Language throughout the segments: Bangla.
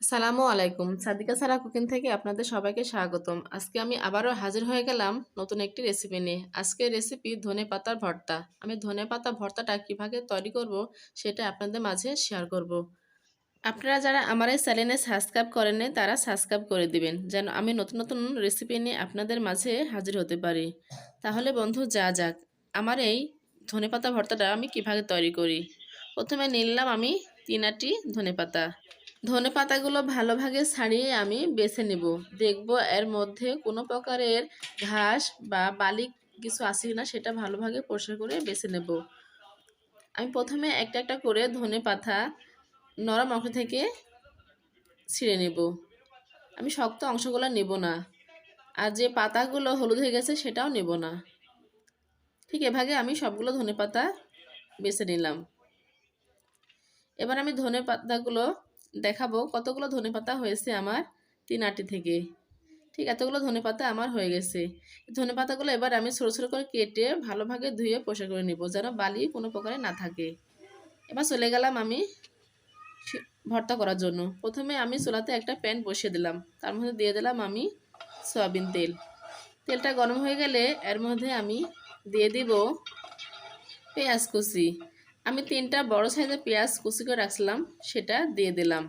আসসালামু আলাইকুম। সাদিকা সারা কুকিং থেকে আপনাদের সবাইকে স্বাগতম। আজকে আমি আবারও হাজির হয়ে গেলাম নতুন একটি রেসিপি নিয়ে। আজকের রেসিপি ধনেপাতার ভর্তা। আমি ধনেপাতা ভর্তাটা কিভাবে তৈরি করব সেটা আপনাদের মাঝে শেয়ার করব। আপনারা যারা আমার এই চ্যানেলে সাবস্ক্রাইব করেননি তারা সাবস্ক্রাইব করে দিবেন যেন আমি নতুন নতুন রেসিপি নিয়ে আপনাদের মাঝে হাজির হতে পারি। তাহলে বন্ধু যা যাক আমার এই ধনেপাতা ভর্তাটা আমি কিভাবে তৈরি করি। প্রথমে নিলাম আমি 3 আটি ধনেপাতা। ধনেপাতাগুলো ভালোভাবে ছাড়িয়ে আমি বেছে নেব। দেখব এর মধ্যে কোনো প্রকারের ঘাস বা বালি কিছু আছে কিনা সেটা ভালোভাবে পরিষ্কার করে বেছে নেব। আমি প্রথমে একটা একটা করে ধনেপাতা নরম অংশ থেকে ছিঁড়ে নেব। আমি শক্ত অংশগুলো নেব না, আর যে পাতাগুলো হলুদ হয়ে গেছে সেটাও নেব না। ঠিক এভাবে আমি সবগুলো ধনেপাতা বেছে নিলাম। এবার আমি ধনেপাতাগুলো দেখাবো কতগুলো ধনেপাতা হয়েছে আমার 3 আটি থেকে। ঠিক এতগুলো ধনেপাতা আমার হয়ে গেছে। ধনেপাতাগুলো এবার আমি ছোটো ছোটো করে কেটে ভালোভাবে ধুয়ে পরিষ্কার করে নিব যেন বালি কোনো প্রকারে না থাকে। এবার চলে গেলাম আমি ভর্তা করার জন্য। প্রথমে আমি চুলাতে একটা প্যান বসিয়ে দিলাম, তার মধ্যে দিয়ে দিলাম আমি সয়াবিন তেল। তেলটা গরম হয়ে গেলে এর মধ্যে আমি দিয়ে দিব পেঁয়াজ কুচি। আমি 3টা বড় সাইজের পেঁয়াজ কুচি করে রাখছিলাম, সেটা দিয়ে দিলাম।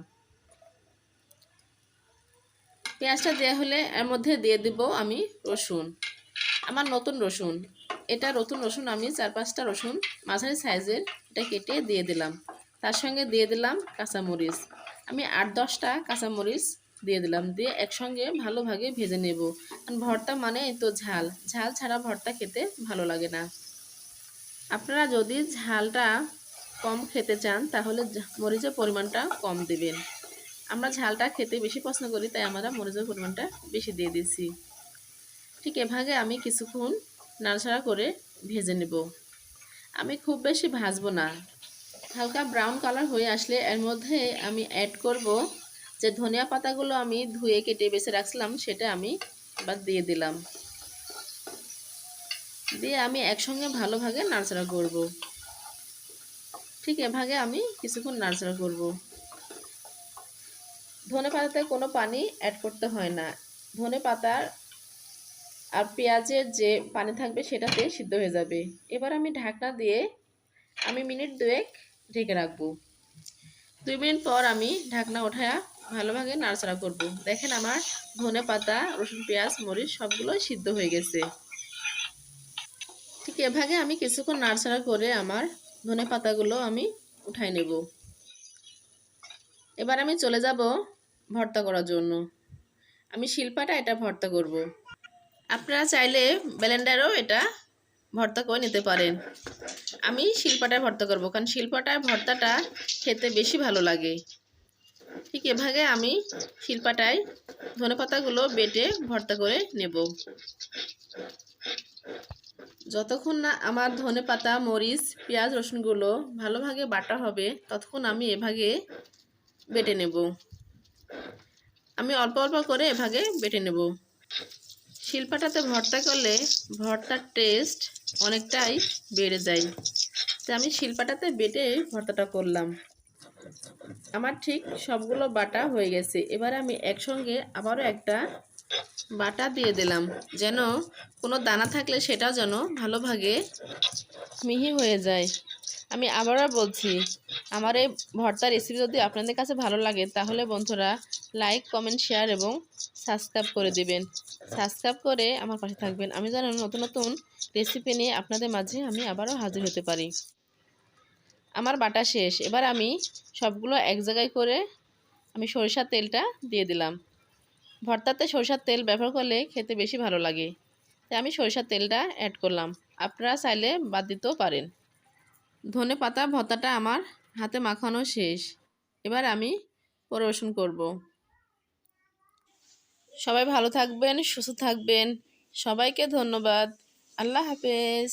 পেঁয়াজটা দেওয়া হলে এর মধ্যে দিয়ে দিব আমি রসুন। আমার নতুন রসুন, এটা নতুন রসুন আমি 4-5টা রসুন মাঝারি সাইজের এটা কেটে দিয়ে দিলাম। তার সঙ্গে দিয়ে দিলাম কাঁচামরিচ। আমি 8-10টা কাঁচামরিচ দিয়ে দিলাম, দিয়ে একসঙ্গে ভালোভাবে ভেজে নেব। কারণ ভর্তা মানে তো ঝাল, ঝাল ছাড়া ভর্তা খেতে ভালো লাগে না। আপনারা যদি ঝালটা কম খেতে চান তাহলে মরিচের পরিমাণটা কম দেবেন। আমরা ঝালটা খেতে বেশি পছন্দ করি, তাই আমরা মরিচের পরিমাণটা বেশি দিয়ে দিচ্ছি। ঠিক এভাবে আমি কিছুক্ষণ নাড়াচাড়া করে ভেজে নেব। আমি খুব বেশি ভাজবো না, হালকা ব্রাউন কালার হয়ে আসলে এর মধ্যে আমি অ্যাড করব যে ধনিয়া পাতাগুলো আমি ধুয়ে কেটে বেছে রাখছিলাম, সেটা আমি এবার দিয়ে দিলাম। দিয়ে আমি একসঙ্গে ভালোভাবে নাড়াচাড়া করব। ঠিক এভাবে আমি কিছুক্ষণ নাড়াচাড়া করব। ধনে পাতাতে কোনো পানি অ্যাড করতে হয় না। ধনে পাতার আর পেঁয়াজের যে পানি থাকবে সেটাতে সিদ্ধ হয়ে যাবে। এবার আমি ঢাকনা দিয়ে আমি মিনিট 2 ঢেকে রাখবো। 2 মিনিট পর আমি ঢাকনা উঠায়া ভালোভাবে নাড়াচাড়া করব। দেখেন আমার ধনে পাতা, রসুন, পেঁয়াজ, মরিচ সবগুলোই সিদ্ধ হয়ে গেছে। ঠিক এভাবে আমি কিছুক্ষণ নাড়াচাড়া করে আমার ধনে পাতাগুলো আমি উঠাই নেব। এবার আমি চলে যাব ভর্তা করার জন্য। আমি শিলপাটা এটা ভর্তা করব। আপনারা চাইলে ব্লেন্ডারও এটা ভর্তা করে নিতে পারেন। আমি শিলপাটায় ভর্তা করব, কারণ শিলপাটায় ভর্তাটা খেতে বেশি ভালো লাগে। ঠিক এভাবে আমি শিলপাটায় ধনেপাতাগুলো বেটে ভর্তা করে নেব। যতক্ষণ না আমার ধনেপাতা, মরিচ, পেঁয়াজ, রসুনগুলো ভালোভাবে বাটা হবে ততক্ষণ আমি এভাবে বেটে নেব। আমি অল্প অল্প করে এভাবে বেটে নেব। শিলপাটাতে ভর্তা করলে ভর্তার টেস্ট অনেকটাই বেড়ে যায়, তাই আমি শিলপাটাতে বেটে ভর্তাটা করলাম। আমার ঠিক সবগুলো বাটা হয়ে গেছে। এবার আমি একসঙ্গে আবারও একটা বাটা দিয়ে দিলাম, যেন কোনো দানা থাকলে সেটাও যেন ভালোভাবে মিহি হয়ে যায়। আমি আবারও বলছি, আমার এই ভর্তার রেসিপি যদি আপনাদের কাছে ভালো লাগে তাহলে বন্ধুরা লাইক, কমেন্ট, শেয়ার এবং সাবস্ক্রাইব করে দিবেন। সাবস্ক্রাইব করে আমার পাশে থাকবেন, আমি যেন নতুন নতুন রেসিপি নিয়ে আপনাদের মাঝে আমি আবারও হাজির হতে পারি। আমার বাটা শেষ। এবার আমি সবগুলো এক জায়গায় করে আমি সরিষার তেলটা দিয়ে দিলাম। ভর্তাতে সরিষার তেল ব্যবহার করলে খেতে বেশি ভালো লাগে, তাই আমি সরিষার তেলটা অ্যাড করলাম। আপনারা চাইলে বাদ দিতেও পারেন। ধনেপাতা ভর্তাটা আমার হাতে মাখানো শেষ। এবার আমি পরিবেশন করব। সবাই ভালো থাকবেন, সুস্থ থাকবেন। সবাইকে ধন্যবাদ। আল্লাহ হাফেজ।